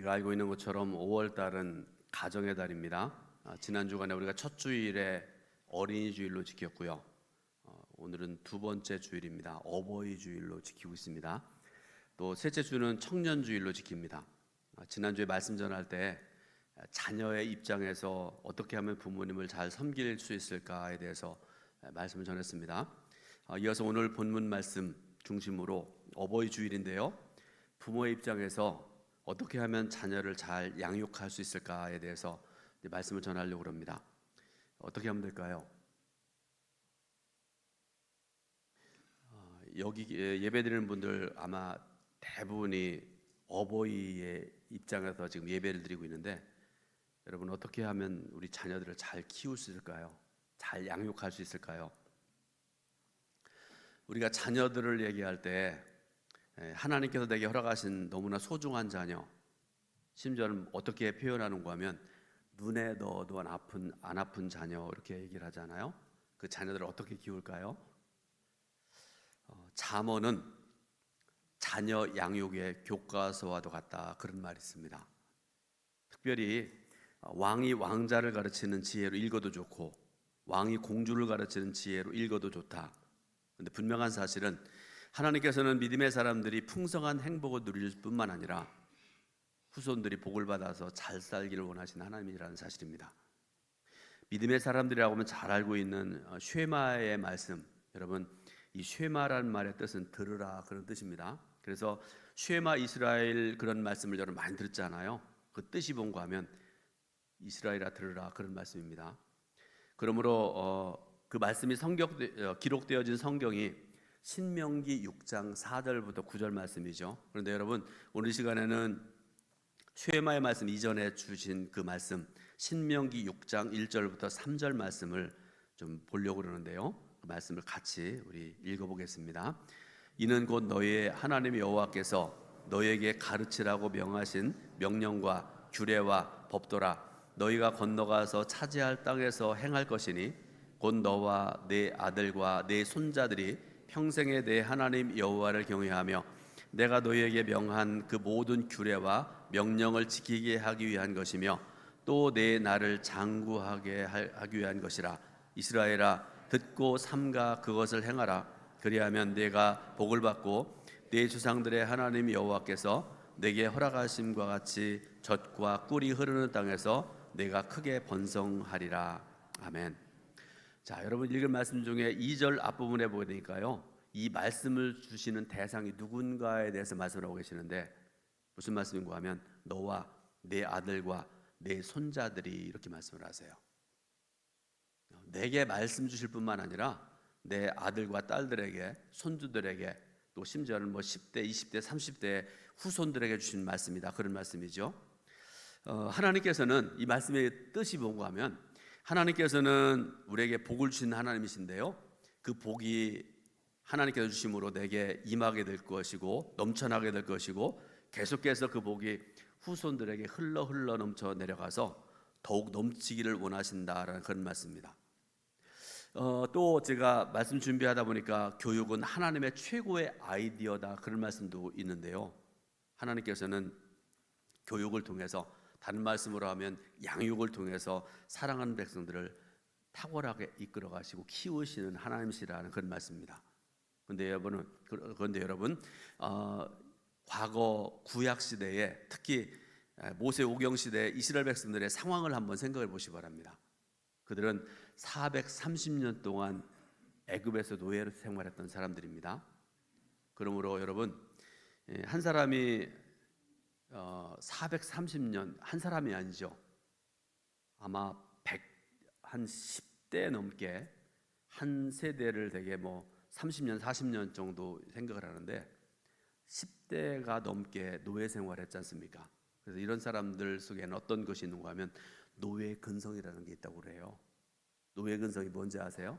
우리가 알고 있는 것처럼 5월 달은 가정의 달입니다. 지난 주간에 우리가 첫 주일에 어린이 주일로 지켰고요. 오늘은 두 번째 주일입니다. 어버이 주일로 지키고 있습니다. 또 셋째 주는 청년 주일로 지킵니다. 지난주에 말씀 전할 때 자녀의 입장에서 어떻게 하면 부모님을 잘 섬길 수 있을까에 대해서 말씀을 전했습니다. 이어서 오늘 본문 말씀 중심으로 어버이 주일인데요. 부모의 입장에서 어떻게 하면 자녀를 잘 양육할 수 있을까에 대해서 말씀을 전하려고 합니다. 어떻게 하면 될까요? 여기 예배드리는 분들 아마 대부분이 어버이의 입장에서 지금 예배를 드리고 있는데, 여러분 어떻게 하면 우리 자녀들을 잘 키울 수 있을까요? 잘 양육할 수 있을까요? 우리가 자녀들을 얘기할 때 하나님께서 내게 허락하신 너무나 소중한 자녀, 심지어는 어떻게 표현하는가 하면 눈에 넣어도 안 아픈 자녀, 이렇게 얘기를 하잖아요. 그 자녀들을 어떻게 키울까요? 잠언은 자녀 양육의 교과서와도 같다, 그런 말이 있습니다. 특별히 왕이 왕자를 가르치는 지혜로 읽어도 좋고 왕이 공주를 가르치는 지혜로 읽어도 좋다. 그런데 분명한 사실은 하나님께서는 믿음의 사람들이 풍성한 행복을 누릴 뿐만 아니라 후손들이 복을 받아서 잘 살기를 원하시는 하나님이라는 사실입니다. 믿음의 사람들이라고 하면 잘 알고 있는 쉐마의 말씀, 여러분 이 쉐마라는 말의 뜻은 들으라, 그런 뜻입니다. 그래서 쉐마 이스라엘, 그런 말씀을 여러분 많이 들었잖아요. 그 뜻이 뭔가 하면 이스라엘아 들으라, 그런 말씀입니다. 그러므로 그 말씀이 기록되어진 성경이 신명기 6장 4절부터 9절 말씀이죠. 그런데 여러분 오늘 시간에는 쉐마의 말씀 이전에 주신 그 말씀 신명기 6장 1절부터 3절 말씀을 좀 보려고 그러는데요. 그 말씀을 같이 우리 읽어보겠습니다. 이는 곧 너희의 하나님 여호와께서 너희에게 가르치라고 명하신 명령과 규례와 법도라. 너희가 건너가서 차지할 땅에서 행할 것이니 곧 너와 네 아들과 네 손자들이 평생에 내 하나님 여호와를 경외하며 내가 너희에게 명한 그 모든 규례와 명령을 지키게 하기 위한 것이며 또 내 나를 장구하게 하기 위한 것이라. 이스라엘아 듣고 삼가 그것을 행하라. 그리하면 내가 복을 받고 네 조상들의 하나님 여호와께서 내게 허락하심과 같이 젖과 꿀이 흐르는 땅에서 내가 크게 번성하리라. 아멘. 자, 여러분 읽은 말씀 중에 2절 앞부분에 보니까요, 이 말씀을 주시는 대상이 누군가에 대해서 말씀을 하고 계시는데 무슨 말씀인가 하면 너와 내 아들과 내 손자들이, 이렇게 말씀을 하세요. 내게 말씀 주실 뿐만 아니라 내 아들과 딸들에게, 손주들에게, 또 심지어는 10대, 20대, 30대 후손들에게 주신 말씀이다, 그런 말씀이죠. 하나님께서는 이 말씀의 뜻이 뭔가 하면 하나님께서는 우리에게 복을 주신 하나님이신데요, 그 복이 하나님께서 주심으로 내게 임하게 될 것이고 넘쳐나게 될 것이고 계속해서 그 복이 후손들에게 흘러 넘쳐 내려가서 더욱 넘치기를 원하신다라는 그런 말씀입니다. 또 제가 말씀 준비하다 보니까 교육은 하나님의 최고의 아이디어다, 그런 말씀도 있는데요. 하나님께서는 교육을 통해서, 다른 말씀으로 하면 양육을 통해서 사랑하는 백성들을 탁월하게 이끌어 가시고 키우시는 하나님이시라는 그런 말씀입니다. 그런데 여러분, 과거 구약 시대에, 특히 모세 오경 시대 이스라엘 백성들의 상황을 한번 생각해 보시기 바랍니다. 그들은 430년 동안 애굽에서 노예로 생활했던 사람들입니다. 그러므로 여러분, 한 사람이 430년, 한 사람이 아니죠. 아마 한 10대 넘게, 한 세대를 되게 30년, 40년 정도 생각을 하는데 10대가 넘게 노예 생활했지 않습니까? 그래서 이런 사람들 속에는 어떤 것이 있는가 하면 노예 근성이라는 게 있다고 그래요. 노예 근성이 뭔지 아세요?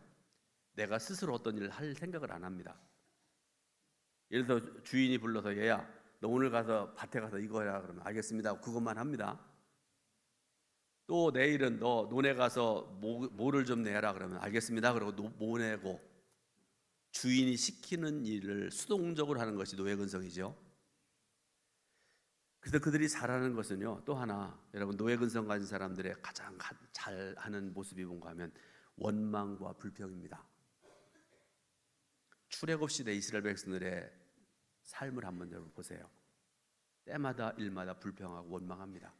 내가 스스로 어떤 일을 할 생각을 안 합니다. 예를 들어 주인이 불러서 얘야 너 오늘 가서 밭에 가서 이거 해라 그러면 알겠습니다, 그것만 합니다. 또 내일은 너 논에 가서 모를 좀 내라 그러면 알겠습니다, 그러고 모내고, 주인이 시키는 일을 수동적으로 하는 것이 노예 근성이죠. 그들이 잘하는 것은요, 또 하나, 여러분 노예 근성 가진 사람들의 가장 잘하는 모습이 뭔가 하면 원망과 불평입니다. 출애굽 시대 이스라엘 백성들의 삶을 한번 여러분 보세요. 때마다 일마다 불평하고 원망합니다.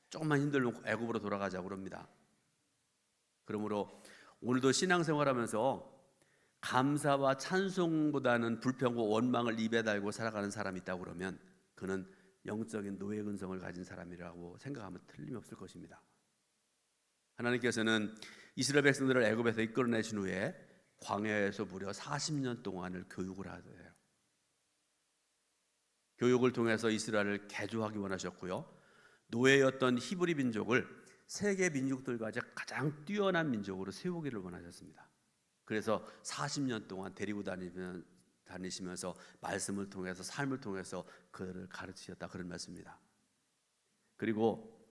조금만 힘들면 애굽으로 돌아가자고 그럽니다. 그러므로 오늘도 신앙생활하면서 감사와 찬송보다는 불평과 원망을 입에 달고 살아가는 사람이 있다고 그러면 그는 영적인 노예 근성을 가진 사람이라고 생각하면 틀림없을 것입니다. 하나님께서는 이스라엘 백성들을 애굽에서 이끌어내신 후에 광야에서 무려 40년 동안을 교육을 하세요. 교육을 통해서 이스라엘을 개조하기 원하셨고요, 노예였던 히브리 민족을 세계 민족들과 가장 뛰어난 민족으로 세우기를 원하셨습니다. 그래서 40년 동안 데리고 다니시면서 말씀을 통해서 삶을 통해서 그들을 가르치셨다, 그런 말씀입니다. 그리고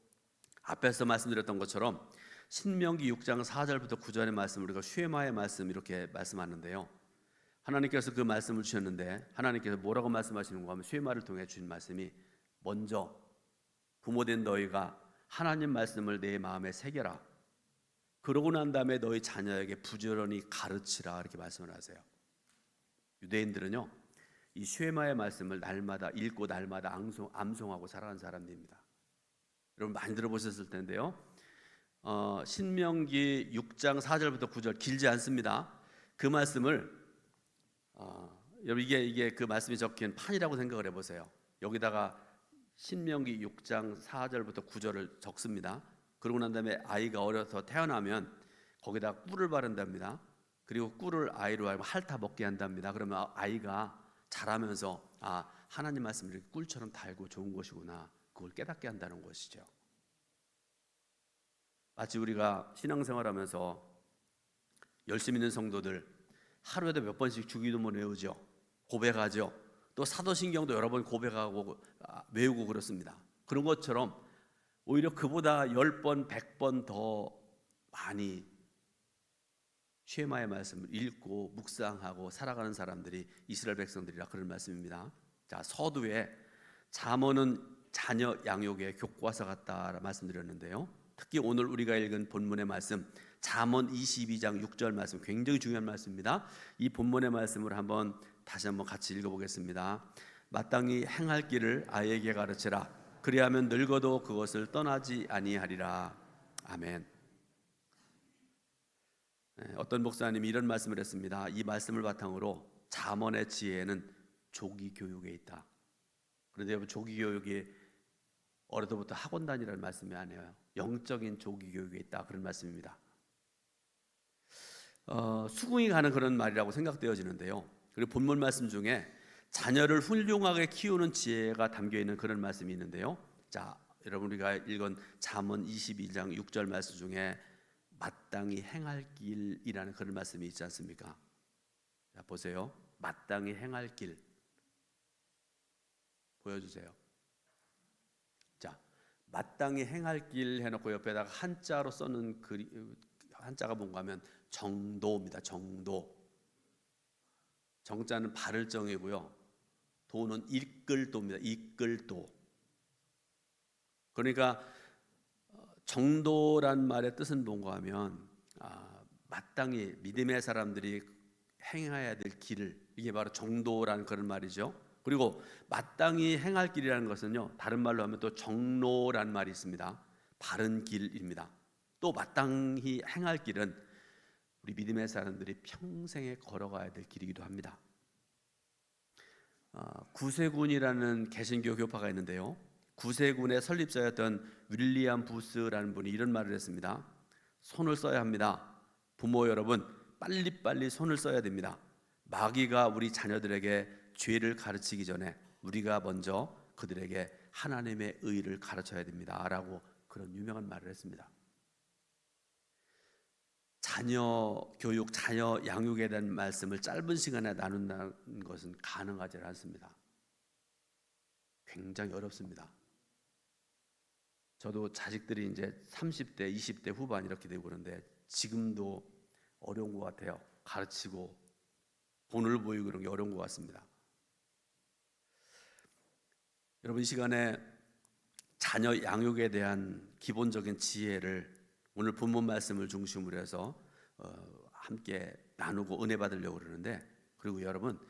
앞에서 말씀드렸던 것처럼 신명기 6장 4절부터 9절의 말씀, 우리가 쉐마의 말씀 이렇게 말씀하는데요, 하나님께서 그 말씀을 주셨는데 하나님께서 뭐라고 말씀하시는가 하면 쉐마를 통해 주신 말씀이, 먼저 부모된 너희가 하나님 말씀을 내 마음에 새겨라. 그러고 난 다음에 너희 자녀에게 부지런히 가르치라, 이렇게 말씀을 하세요. 유대인들은요, 이 쉐마의 말씀을 날마다 읽고 날마다 암송하고 살아가는 사람들입니다. 여러분 많이 들어보셨을 텐데요, 신명기 6장 4절부터 9절 길지 않습니다. 그 말씀을 여러분 이게 그 말씀이 적힌 판이라고 생각을 해보세요. 여기다가 신명기 6장 4절부터 9절을 적습니다. 그러고 난 다음에 아이가 어려서 태어나면 거기다 꿀을 바른답니다. 그리고 꿀을 아이로 알고 핥아 먹게 한답니다. 그러면 아이가 자라면서 하나님 말씀이 이렇게 꿀처럼 달고 좋은 것이구나, 그걸 깨닫게 한다는 것이죠. 마치 우리가 신앙생활하면서 열심히 있는 성도들 하루에도 몇 번씩 주기도문 외우죠. 고백하죠. 또 사도신경도 여러 번 고백하고 외우고 그렇습니다. 그런 것처럼 오히려 그보다 10번, 100번 더 많이 쉐마의 말씀을 읽고 묵상하고 살아가는 사람들이 이스라엘 백성들이라, 그런 말씀입니다. 자, 서두에 잠언은 자녀 양육의 교과서 같다 말씀드렸는데요, 특히 오늘 우리가 읽은 본문의 말씀 잠언 22장 6절 말씀 굉장히 중요한 말씀입니다. 이 본문의 말씀을 다시 한번 같이 읽어보겠습니다. 마땅히 행할 길을 아이에게 가르치라. 그리하면 늙어도 그것을 떠나지 아니하리라. 아멘. 어떤 목사님이 이런 말씀을 했습니다. 이 말씀을 바탕으로 잠언의 지혜는 조기 교육에 있다. 그런데 여러분, 조기 교육이 어릴 때부터 학원 다니라는 말씀이 아니에요. 영적인 조기 교육에 있다, 그런 말씀입니다. 수긍이 가는 그런 말이라고 생각되어지는데요, 그리고 본문 말씀 중에 자녀를 훌륭하게 키우는 지혜가 담겨있는 그런 말씀이 있는데요, 자, 여러분 우리가 읽은 잠언 22장 6절 말씀 중에 마땅히 행할 길이라는 그런 말씀이 있지 않습니까? 자, 보세요. 마땅히 행할 길 보여주세요. 자, 마땅히 행할 길 해놓고 옆에다가 한자로 써는 한자가 뭔가 하면 정도입니다. 정도. 정자는 바를 정이고요, 도는 이끌도입니다. 이끌도. 그러니까 정도란 말의 뜻은 뭔가 하면 마땅히 믿음의 사람들이 행해야 될 길을, 이게 바로 정도라는 그런 말이죠. 그리고 마땅히 행할 길이라는 것은요, 다른 말로 하면 또 정로라는 말이 있습니다. 바른 길입니다. 또 마땅히 행할 길은 우리 믿음의 사람들이 평생에 걸어가야 될 길이기도 합니다. 구세군이라는 개신교 교파가 있는데요, 구세군의 설립자였던 윌리엄 부스라는 분이 이런 말을 했습니다. 손을 써야 합니다. 부모 여러분, 빨리빨리 손을 써야 됩니다. 마귀가 우리 자녀들에게 죄를 가르치기 전에 우리가 먼저 그들에게 하나님의 의를 가르쳐야 됩니다, 라고 그런 유명한 말을 했습니다. 자녀 교육, 자녀 양육에 대한 말씀을 짧은 시간에 나눈다는 것은 가능하지 않습니다. 굉장히 어렵습니다. 저도 자식들이 이제 30대, 20대 후반 이렇게 되고 그런데 지금도 어려운 것 같아요. 가르치고 본을 보이고 그런 게 어려운 것 같습니다. 여러분, 이 시간에 자녀 양육에 대한 기본적인 지혜를 오늘 본문 말씀을 중심으로 해서 함께 나누고 은혜 받으려고 그러는데, 그리고 여러분,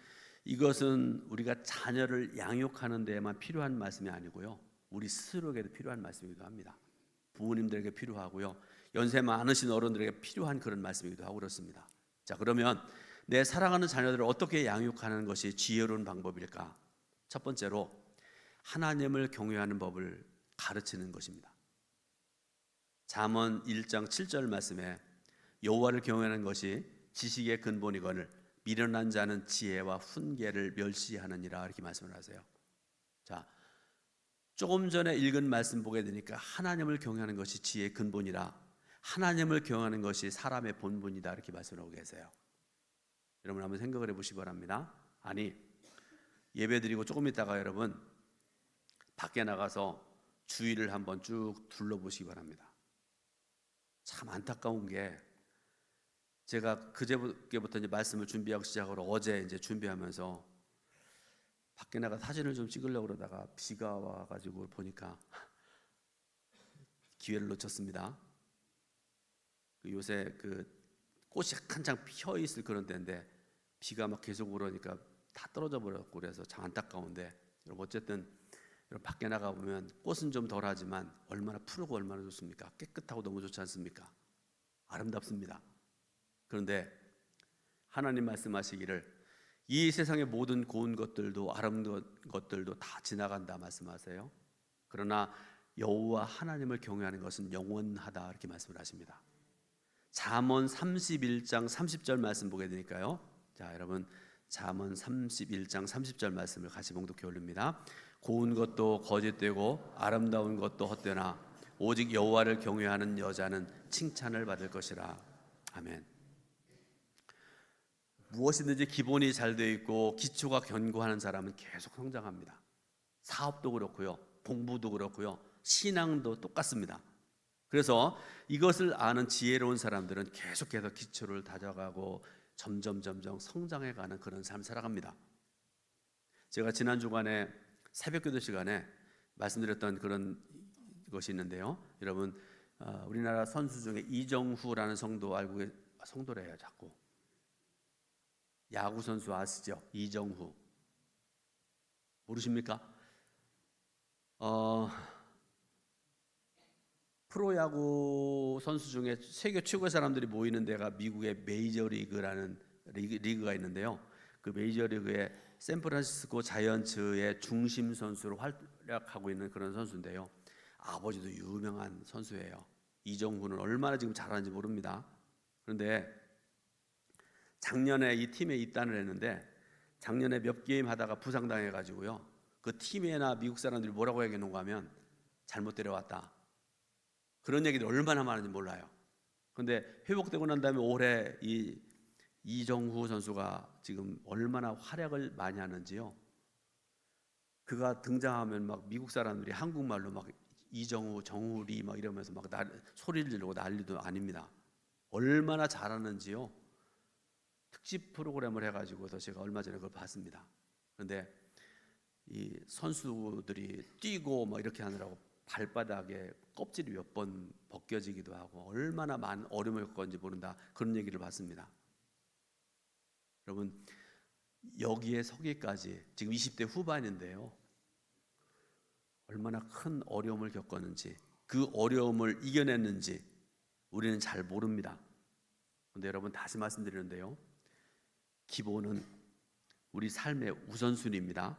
이것은 우리가 자녀를 양육하는 데에만 필요한 말씀이 아니고요, 우리 스스로에게도 필요한 말씀이기도 합니다. 부모님들에게 필요하고요, 연세 많으신 어른들에게 필요한 그런 말씀이기도 하고 그렇습니다. 자, 그러면 내 사랑하는 자녀들을 어떻게 양육하는 것이 지혜로운 방법일까? 첫 번째로 하나님을 경외하는 법을 가르치는 것입니다. 잠언 1장 7절 말씀에 여호와를 경외하는 것이 지식의 근본이거늘 미련한 자는 지혜와 훈계를 멸시하느니라, 이렇게 말씀을 하세요. 자, 조금 전에 읽은 말씀 보게 되니까 하나님을 경외하는 것이 지혜의 근본이라, 하나님을 경외하는 것이 사람의 본분이다, 이렇게 말씀하고 계세요. 여러분, 한번 생각을 해보시기 바랍니다. 아니, 예배드리고 조금 있다가 여러분 밖에 나가서 주위를 한번 쭉 둘러보시기 바랍니다. 참 안타까운 게, 제가 그제부터 이제 말씀을 준비하고 시작으로 어제 이제 준비하면서 밖에 나가 사진을 좀 찍으려고 그러다가 비가 와가지고 보니까 기회를 놓쳤습니다. 요새 그 꽃이 한창 피어 있을 그런 때인데 비가 막 계속 오르니까 다 떨어져 버렸고, 그래서 참 안타까운데, 여러분 어쨌든 여러분 밖에 나가 보면 꽃은 좀 덜하지만 얼마나 푸르고 얼마나 좋습니까? 깨끗하고 너무 좋지 않습니까? 아름답습니다. 그런데 하나님 말씀하시기를 이 세상의 모든 고운 것들도 아름다운 것들도 다 지나간다 말씀하세요. 그러나 여호와 하나님을 경외하는 것은 영원하다, 이렇게 말씀을 하십니다. 잠언 31장 30절 말씀 보게 되니까요. 자, 여러분 잠언 31장 30절 말씀을 같이 봉독해 올립니다. 고운 것도 거짓되고 아름다운 것도 헛되나 오직 여호와를 경외하는 여자는 칭찬을 받을 것이라. 아멘. 무엇이든지 기본이 잘 되어 있고 기초가 견고한 사람은 계속 성장합니다. 사업도 그렇고요, 공부도 그렇고요, 신앙도 똑같습니다. 그래서 이것을 아는 지혜로운 사람들은 계속해서 기초를 다져가고 점점 성장해가는 그런 삶을 살아갑니다. 제가 지난 주간에 새벽기도 시간에 말씀드렸던 그런 것이 있는데요. 여러분, 우리나라 선수 중에 이정후라는 성도 알고 성도래요. 자꾸 야구 선수 아시죠? 이정후 모르십니까? 프로야구 선수 중에 세계 최고의 사람들이 모이는 데가 미국의 메이저리그라는 리그가 있는데요. 그 메이저리그의 샌프란시스코 자이언츠의 중심 선수로 활약하고 있는 그런 선수인데요. 아버지도 유명한 선수예요. 이정후는 얼마나 지금 잘하는지 모릅니다. 그런데 작년에 이 팀에 입단을 했는데 작년에 몇 게임 하다가 부상당해가지고요, 그 팀에나 미국 사람들이 뭐라고 얘기했는가 하면 잘못 데려왔다, 그런 얘기들 얼마나 많은지 몰라요. 그런데 회복되고 난 다음에 올해 이 이정후 선수가 지금 얼마나 활약을 많이 하는지요. 그가 등장하면 막 미국 사람들이 한국말로 막 이정후, 정후리 막 이러면서 막 소리를 지르고 난리도 아닙니다. 얼마나 잘하는지요. 특집 프로그램을 해가지고서 제가 얼마 전에 그걸 봤습니다. 그런데 이 선수들이 뛰고 뭐 이렇게 하느라고 발바닥에 껍질이 몇 번 벗겨지기도 하고 얼마나 많은 어려움을 겪었는지 모른다, 그런 얘기를 봤습니다. 여러분, 여기에 서기까지 지금 20대 후반인데요, 얼마나 큰 어려움을 겪었는지, 그 어려움을 이겨냈는지 우리는 잘 모릅니다. 그런데 여러분, 다시 말씀드리는데요, 기본은 우리 삶의 우선순위입니다.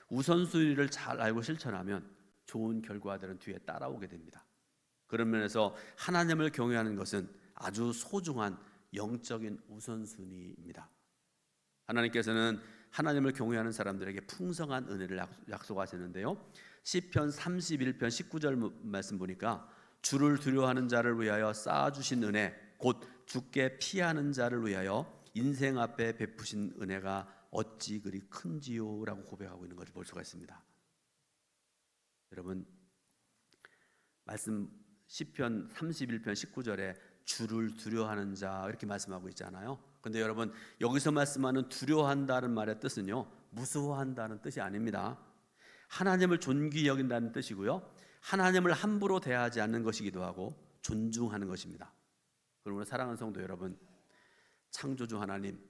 우선순위를 잘 알고 실천하면 좋은 결과들은 뒤에 따라오게 됩니다. 그런 면에서 하나님을 경외하는 것은 아주 소중한 영적인 우선순위입니다. 하나님께서는 하나님을 경외하는 사람들에게 풍성한 은혜를 약속하셨는데요, 시편 31편 19절 말씀 보니까 주를 두려워하는 자를 위하여 쌓아주신 은혜, 곧 주께 피하는 자를 위하여 인생 앞에 베푸신 은혜가 어찌 그리 큰지요, 라고 고백하고 있는 것을 볼 수가 있습니다. 여러분, 말씀 시편 31편 19절에 주를 두려워하는 자, 이렇게 말씀하고 있잖아요. 근데 여러분, 여기서 말씀하는 두려워한다는 말의 뜻은요, 무서워한다는 뜻이 아닙니다. 하나님을 존귀히 여긴다는 뜻이고요. 하나님을 함부로 대하지 않는 것이기도 하고 존중하는 것입니다. 그러므로 사랑하는 성도 여러분, 창조주 하나님,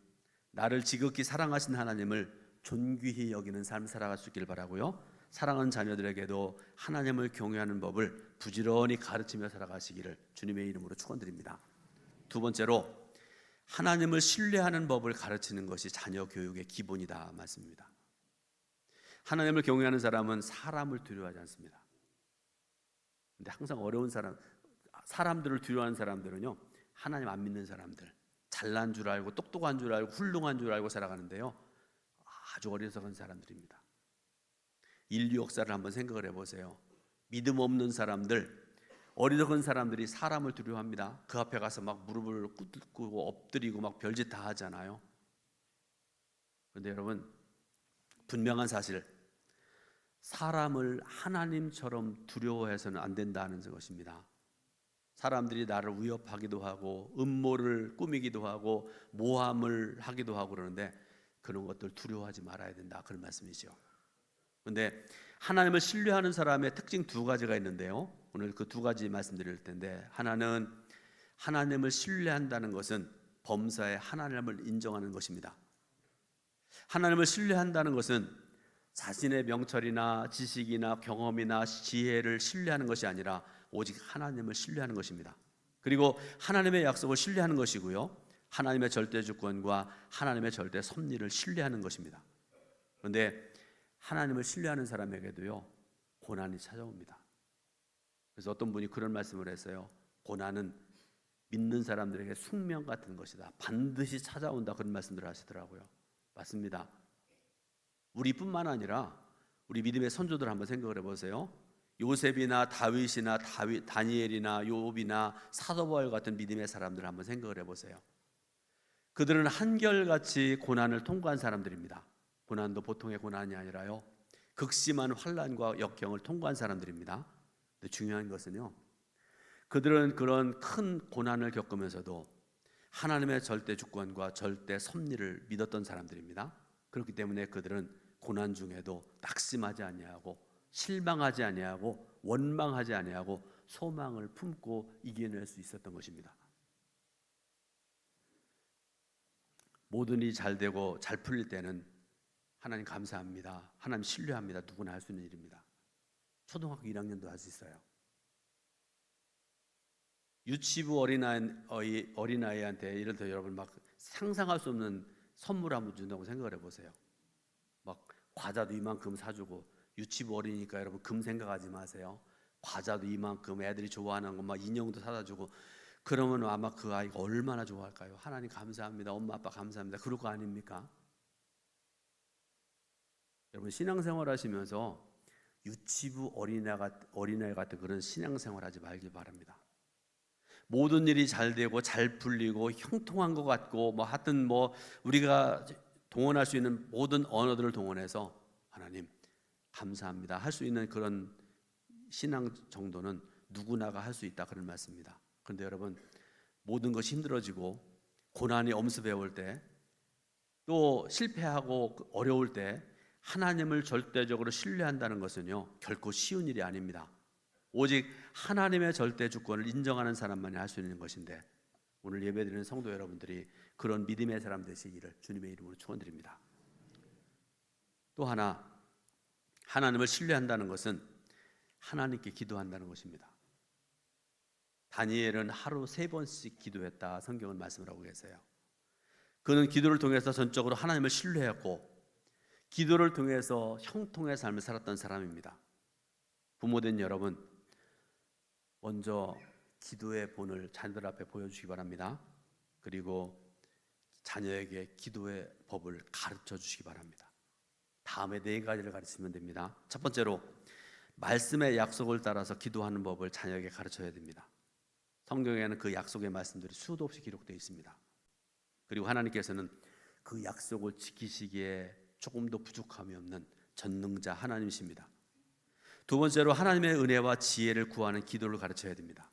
나를 지극히 사랑하신 하나님을 존귀히 여기는 삶 살아갈 수 있길 바라고요. 사랑하는 자녀들에게도 하나님을 경외하는 법을 부지런히 가르치며 살아가시기를 주님의 이름으로 축원드립니다. 두 번째로, 하나님을 신뢰하는 법을 가르치는 것이 자녀 교육의 기본이다 말씀입니다. 하나님을 경외하는 사람은 사람을 두려워하지 않습니다. 근데 항상 어려운 사람들을 두려워하는 사람들은요, 하나님 안 믿는 사람들, 잘난 줄 알고 똑똑한 줄 알고 훌륭한 줄 알고 살아가는데요, 아주 어리석은 사람들입니다. 인류 역사를 한번 생각을 해보세요. 믿음 없는 사람들, 어리석은 사람들이 사람을 두려워합니다. 그 앞에 가서 막 무릎을 꿇고 엎드리고 막 별짓 다 하잖아요. 그런데 여러분, 분명한 사실, 사람을 하나님처럼 두려워해서는 안 된다는 것입니다. 사람들이 나를 위협하기도 하고 음모를 꾸미기도 하고 모함을 하기도 하고 그러는데 그런 것들 두려워하지 말아야 된다, 그런 말씀이죠. 그런데 하나님을 신뢰하는 사람의 특징 두 가지가 있는데요, 오늘 그 두 가지 말씀드릴 텐데, 하나는 하나님을 신뢰한다는 것은 범사에 하나님을 인정하는 것입니다. 하나님을 신뢰한다는 것은 자신의 명철이나 지식이나 경험이나 지혜를 신뢰하는 것이 아니라 오직 하나님을 신뢰하는 것입니다. 그리고 하나님의 약속을 신뢰하는 것이고요, 하나님의 절대 주권과 하나님의 절대 섭리를 신뢰하는 것입니다. 그런데 하나님을 신뢰하는 사람에게도요, 고난이 찾아옵니다. 그래서 어떤 분이 그런 말씀을 했어요. 고난은 믿는 사람들에게 숙명 같은 것이다, 반드시 찾아온다, 그런 말씀들을 하시더라고요. 맞습니다. 우리뿐만 아니라 우리 믿음의 선조들 한번 생각을 해보세요. 요셉이나 다윗이나 다니엘이나 욥이나 사도 바울 같은 믿음의 사람들 한번 생각을 해보세요. 그들은 한결같이 고난을 통과한 사람들입니다. 고난도 보통의 고난이 아니라요, 극심한 환난과 역경을 통과한 사람들입니다. 근데 중요한 것은요, 그들은 그런 큰 고난을 겪으면서도 하나님의 절대 주권과 절대 섭리를 믿었던 사람들입니다. 그렇기 때문에 그들은 고난 중에도 낙심하지 아니하고 실망하지 아니하고 원망하지 아니하고 소망을 품고 이겨낼 수 있었던 것입니다. 모든 일이 잘 되고 잘 풀릴 때는 하나님 감사합니다, 하나님 신뢰합니다, 누구나 할 수 있는 일입니다. 초등학교 1학년도 할 수 있어요. 유치부 어린아이한테 예를 들어 여러분 막 상상할 수 없는 선물 한번 준다고 생각을 해보세요. 막 과자도 이만큼 사주고, 유치부 어리니까 여러분 금 생각하지 마세요. 과자도 이만큼, 애들이 좋아하는 거 막 인형도 사다 주고, 그러면 아마 그 아이가 얼마나 좋아할까요? 하나님 감사합니다, 엄마 아빠 감사합니다, 그럴 거 아닙니까? 여러분 신앙생활 하시면서 유치부 어린아이 같은 그런 신앙생활 하지 말기 바랍니다. 모든 일이 잘 되고 잘 풀리고 형통한 것 같고 하여튼 우리가 동원할 수 있는 모든 언어들을 동원해서 하나님 감사합니다 할 수 있는 그런 신앙 정도는 누구나가 할 수 있다, 그런 말씀입니다. 그런데 여러분, 모든 것이 힘들어지고 고난이 엄습해 올 때, 또 실패하고 어려울 때 하나님을 절대적으로 신뢰한다는 것은요, 결코 쉬운 일이 아닙니다. 오직 하나님의 절대 주권을 인정하는 사람만이 할 수 있는 것인데, 오늘 예배드리는 성도 여러분들이 그런 믿음의 사람 되시기를 주님의 이름으로 축원드립니다. 또 하나, 하나님을 신뢰한다는 것은 하나님께 기도한다는 것입니다. 다니엘은 하루 3번씩 기도했다, 성경은 말씀을 하고 계세요. 그는 기도를 통해서 전적으로 하나님을 신뢰했고, 기도를 통해서 형통의 삶을 살았던 사람입니다. 부모된 여러분, 먼저 기도의 본을 자녀들 앞에 보여주시기 바랍니다. 그리고 자녀에게 기도의 법을 가르쳐 주시기 바랍니다. 다음에 4가지를 가르치면 됩니다. 첫 번째로, 말씀의 약속을 따라서 기도하는 법을 자녀에게 가르쳐야 됩니다. 성경에는 그 약속의 말씀들이 수도 없이 기록되어 있습니다. 그리고 하나님께서는 그 약속을 지키시기에 조금도 부족함이 없는 전능자 하나님이십니다. 두 번째로, 하나님의 은혜와 지혜를 구하는 기도를 가르쳐야 됩니다.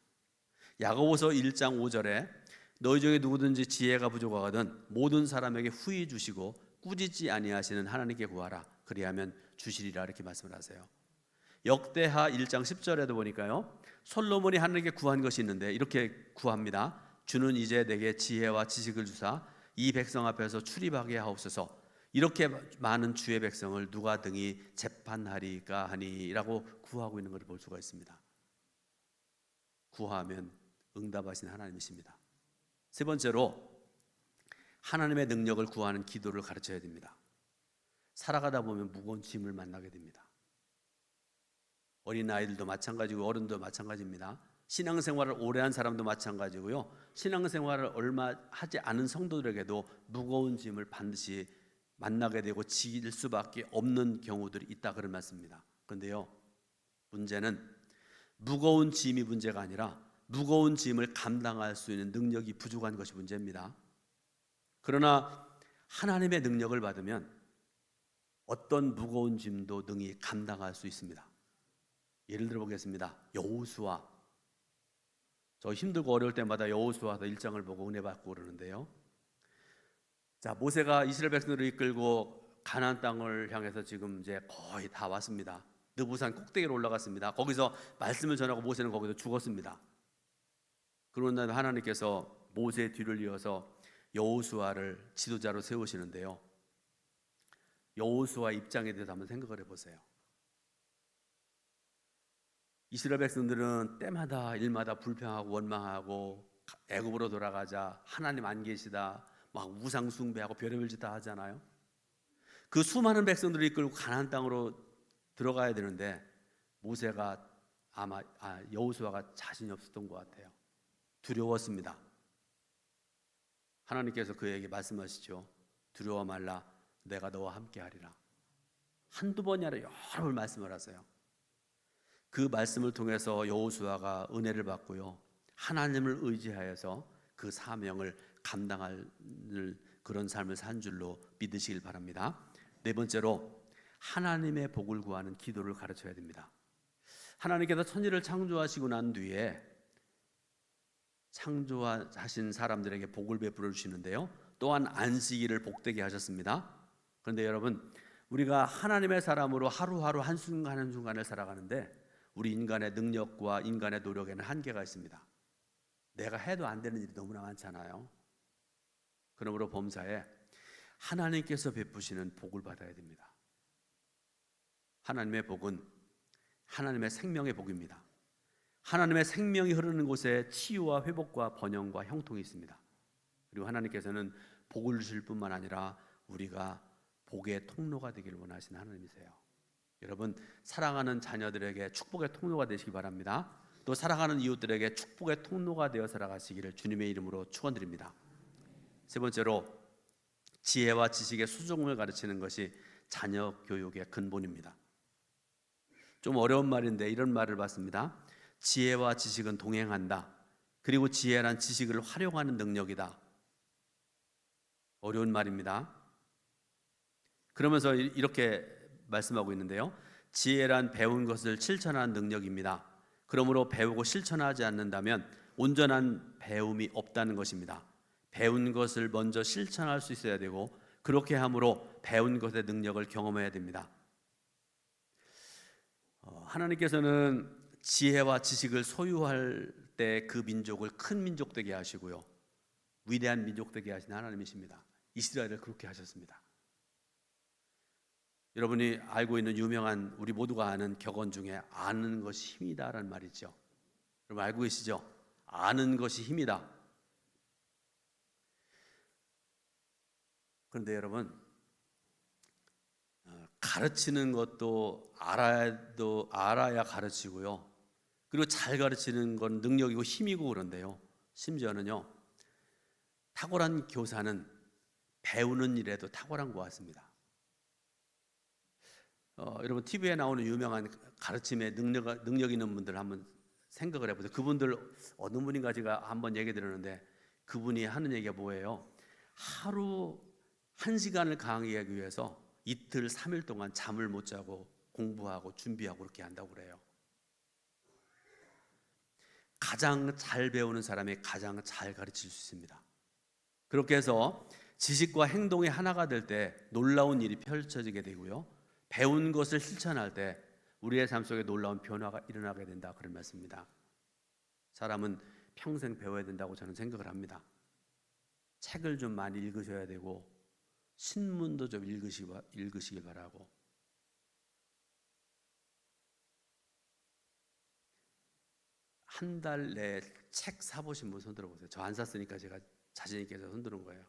야고보서 1장 5절에 너희 중에 누구든지 지혜가 부족하거든 모든 사람에게 후히 주시고 꾸짖지 아니하시는 하나님께 구하라, 그리하면 주시리라 이렇게 말씀을 하세요. 역대하 1장 10절에도 보니까요, 솔로몬이 하나님께 구한 것이 있는데 이렇게 구합니다. 주는 이제 내게 지혜와 지식을 주사 이 백성 앞에서 출입하게 하옵소서. 이렇게 많은 주의 백성을 누가 등이 재판하리까 하니라고 구하고 있는 것을 볼 수가 있습니다. 구하면 응답하신 하나님이십니다. 세 번째로 하나님의 능력을 구하는 기도를 가르쳐야 됩니다. 살아가다 보면 무거운 짐을 만나게 됩니다. 어린아이들도 마찬가지고 어른도 마찬가지입니다. 신앙생활을 오래 한 사람도 마찬가지고요, 신앙생활을 얼마 하지 않은 성도들에게도 무거운 짐을 반드시 만나게 되고 질 수밖에 없는 경우들이 있다 그런 말씀입니다. 그런데요, 문제는 무거운 짐이 문제가 아니라 무거운 짐을 감당할 수 있는 능력이 부족한 것이 문제입니다. 그러나 하나님의 능력을 받으면 어떤 무거운 짐도 능히 감당할 수 있습니다. 예를 들어 보겠습니다. 여호수아, 저 힘들고 어려울 때마다 여호수아서 1장을 보고 은혜 받고 그러는데요, 자, 모세가 이스라엘 백성들을 이끌고 가나안 땅을 향해서 지금 이제 거의 다 왔습니다. 느부산 꼭대기로 올라갔습니다. 거기서 말씀을 전하고 모세는 거기서 죽었습니다. 그런 다음에 하나님께서 모세의 뒤를 이어서 여호수아를 지도자로 세우시는데요, 여호수아 입장에 대해서 한번 생각을 해보세요. 이스라엘 백성들은 때마다 일마다 불평하고 원망하고 애굽으로 돌아가자, 하나님 안 계시다, 막 우상 숭배하고 별의별 짓 다 하잖아요. 그 수많은 백성들을 이끌고 가나안 땅으로 들어가야 되는데 모세가 여호수아가 자신이 없었던 것 같아요. 두려웠습니다. 하나님께서 그에게 말씀하시죠. 두려워 말라, 내가 너와 함께 하리라. 한두 번이 아니라 여러 번 말씀을 하세요. 그 말씀을 통해서 여호수아가 은혜를 받고요, 하나님을 의지하여서 그 사명을 감당할 그런 삶을 산 줄로 믿으시길 바랍니다. 네 번째로 하나님의 복을 구하는 기도를 가르쳐야 됩니다. 하나님께서 천지를 창조하시고 난 뒤에 창조하신 사람들에게 복을 베풀어 주시는데요, 또한 안식일을 복되게 하셨습니다. 그런데 여러분, 우리가 하나님의 사람으로 하루하루 한순간 한순간을 살아가는데 우리 인간의 능력과 인간의 노력에는 한계가 있습니다. 내가 해도 안 되는 일이 너무나 많잖아요. 그러므로 범사에 하나님께서 베푸시는 복을 받아야 됩니다. 하나님의 복은 하나님의 생명의 복입니다. 하나님의 생명이 흐르는 곳에 치유와 회복과 번영과 형통이 있습니다. 그리고 하나님께서는 복을 주실 뿐만 아니라 우리가 복의 통로가 되기를 원하시는 하나님이세요. 여러분, 사랑하는 자녀들에게 축복의 통로가 되시기 바랍니다. 또 사랑하는 이웃들에게 축복의 통로가 되어 살아가시기를 주님의 이름으로 축원드립니다. 세 번째로 지혜와 지식의 수종을 가르치는 것이 자녀 교육의 근본입니다. 좀 어려운 말인데 이런 말을 봤습니다. 지혜와 지식은 동행한다. 그리고 지혜란 지식을 활용하는 능력이다. 어려운 말입니다. 그러면서 이렇게 말씀하고 있는데요, 지혜란 배운 것을 실천하는 능력입니다. 그러므로 배우고 실천하지 않는다면 온전한 배움이 없다는 것입니다. 배운 것을 먼저 실천할 수 있어야 되고, 그렇게 함으로 배운 것의 능력을 경험해야 됩니다. 하나님께서는 지혜와 지식을 소유할 때 그 민족을 큰 민족 되게 하시고요, 위대한 민족 되게 하신 하나님이십니다. 이스라엘을 그렇게 하셨습니다. 여러분이 알고 있는 유명한, 우리 모두가 아는 격언 중에 아는 것이 힘이다라는 말이 있죠. 여러분 알고 계시죠? 아는 것이 힘이다. 그런데 여러분, 가르치는 것도 알아야 가르치고요, 그리고 잘 가르치는 건 능력이고 힘이고 그런데요, 심지어는요, 탁월한 교사는 배우는 일에도 탁월한 것 같습니다. 여러분 TV에 나오는 유명한 가르침에 능력 있는 분들 한번 생각을 해보세요. 그분들 어느 분인가 제가 한번 얘기 들었는데 그분이 하는 얘기가 뭐예요? 하루 1시간을 강의하기 위해서 이틀 3일 동안 잠을 못 자고 공부하고 준비하고 그렇게 한다고 그래요. 가장 잘 배우는 사람이 가장 잘 가르칠 수 있습니다. 그렇게 해서 지식과 행동이 하나가 될 때 놀라운 일이 펼쳐지게 되고요, 배운 것을 실천할 때 우리의 삶 속에 놀라운 변화가 일어나게 된다, 그런 말씀입니다. 사람은 평생 배워야 된다고 저는 생각을 합니다. 책을 좀 많이 읽으셔야 되고 신문도 좀 읽으시길 바라고, 한 달 내에 책 사보신 분 손 들어보세요. 저 안 샀으니까 제가 자신 있게 해서 손 드는 거예요.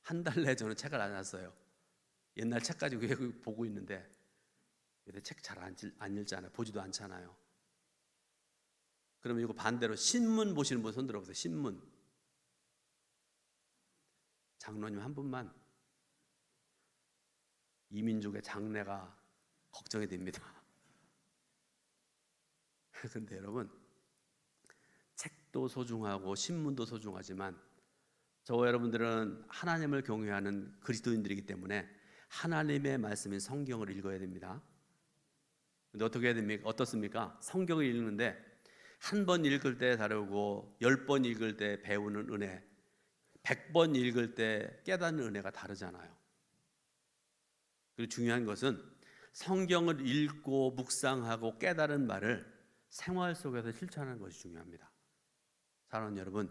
한 달 내에 저는 책을 안 샀어요. 옛날 책 가지고 보고 있는데 요새 책 잘 안 읽잖아요. 보지도 않잖아요. 그러면 이거 반대로 신문 보시는 분 손 들어보세요. 신문. 장로님 한 분만. 이민족의 장래가 걱정이 됩니다. 근데 여러분, 책도 소중하고 신문도 소중하지만 저와 여러분들은 하나님을 경외하는 그리스도인들이기 때문에 하나님의 말씀인 성경을 읽어야 됩니다. 근데 어떻게 해야 됩니까? 어떻습니까? 성경을 읽는데 한 번 읽을 때 다르고 10번 읽을 때 배우는 은혜, 100번 읽을 때 깨닫는 은혜가 다르잖아요. 그리고 중요한 것은 성경을 읽고 묵상하고 깨달은 말을 생활 속에서 실천하는 것이 중요합니다. 사랑하는 여러분,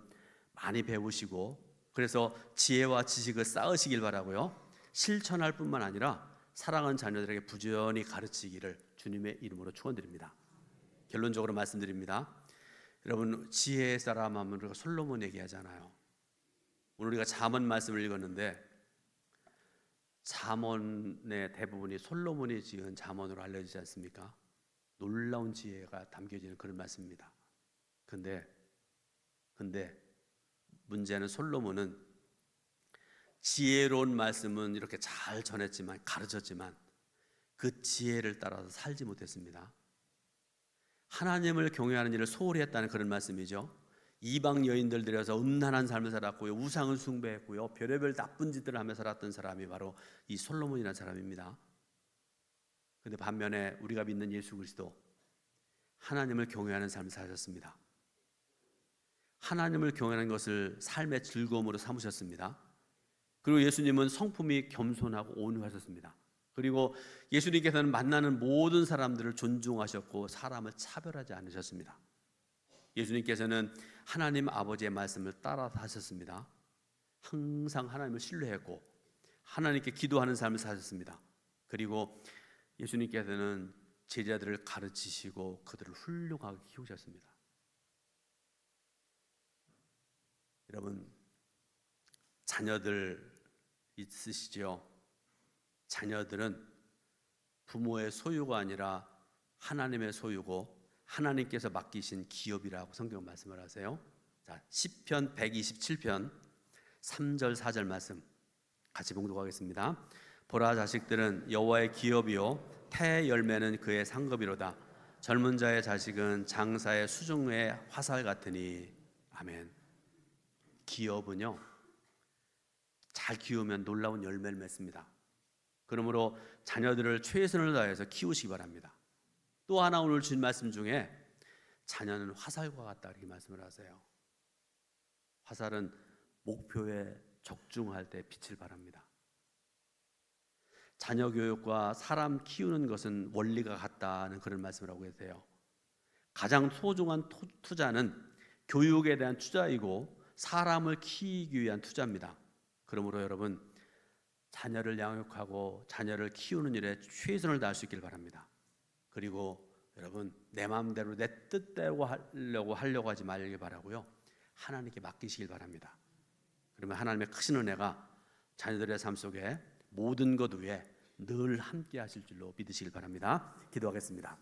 많이 배우시고 그래서 지혜와 지식을 쌓으시길 바라고요. 실천할 뿐만 아니라 사랑하는 자녀들에게 부지런히 가르치기를 주님의 이름으로 축원드립니다. 결론적으로 말씀드립니다. 여러분, 지혜의 사람 하면 우리가 솔로몬 얘기하잖아요. 오늘 우리가 잠언 말씀을 읽었는데 잠언의 대부분이 솔로몬이 지은 잠언으로 알려지지 않습니까? 놀라운 지혜가 담겨지는 그런 말씀입니다. 근데 문제는 솔로몬은 지혜로운 말씀은 이렇게 잘 전했지만, 가르쳤지만 그 지혜를 따라서 살지 못했습니다. 하나님을 경외하는 일을 소홀히 했다는 그런 말씀이죠. 이방 여인들 들여서 음란한 삶을 살았고요, 우상을 숭배했고요, 별의별 나쁜 짓들을 하며 살았던 사람이 바로 이 솔로몬이라는 사람입니다. 그런데 반면에 우리가 믿는 예수 그리스도, 하나님을 경외하는 삶을 사셨습니다. 하나님을 경외하는 것을 삶의 즐거움으로 삼으셨습니다. 그리고 예수님은 성품이 겸손하고 온유하셨습니다. 그리고 예수님께서는 만나는 모든 사람들을 존중하셨고 사람을 차별하지 않으셨습니다. 예수님께서는 하나님 아버지의 말씀을 따라 하셨습니다. 항상 하나님을 신뢰했고 하나님께 기도하는 삶을 사셨습니다. 그리고 예수님께서는 제자들을 가르치시고 그들을 훌륭하게 키우셨습니다. 여러분, 자녀들 있으시죠? 자녀들은 부모의 소유가 아니라 하나님의 소유고 하나님께서 맡기신 기업이라고 성경 말씀을 하세요. 자, 시편 127편 3절 4절 말씀 같이 봉독하겠습니다. 보라, 자식들은 여호와의 기업이요 태의 열매는 그의 상급이로다. 젊은 자의 자식은 장사의 수중의 화살 같으니. 아멘. 기업은요, 잘 키우면 놀라운 열매를 맺습니다. 그러므로 자녀들을 최선을 다해서 키우시기 바랍니다. 또 하나 오늘 주신 말씀 중에 자녀는 화살과 같다 이렇게 말씀을 하세요. 화살은 목표에 적중할 때 빛을 발합니다. 자녀 교육과 사람 키우는 것은 원리가 같다는 그런 말씀을 하고 계세요. 가장 소중한 투자는 교육에 대한 투자이고 사람을 키우기 위한 투자입니다. 그러므로 여러분, 자녀를 양육하고 자녀를 키우는 일에 최선을 다할 수 있길 바랍니다. 그리고 여러분, 내 마음대로 내 뜻대로 하려고 하지 말길 바라고요. 하나님께 맡기시길 바랍니다. 그러면 하나님의 크신 은혜가 자녀들의 삶 속에 모든 것 위에 늘 함께 하실 줄로 믿으시길 바랍니다. 기도하겠습니다.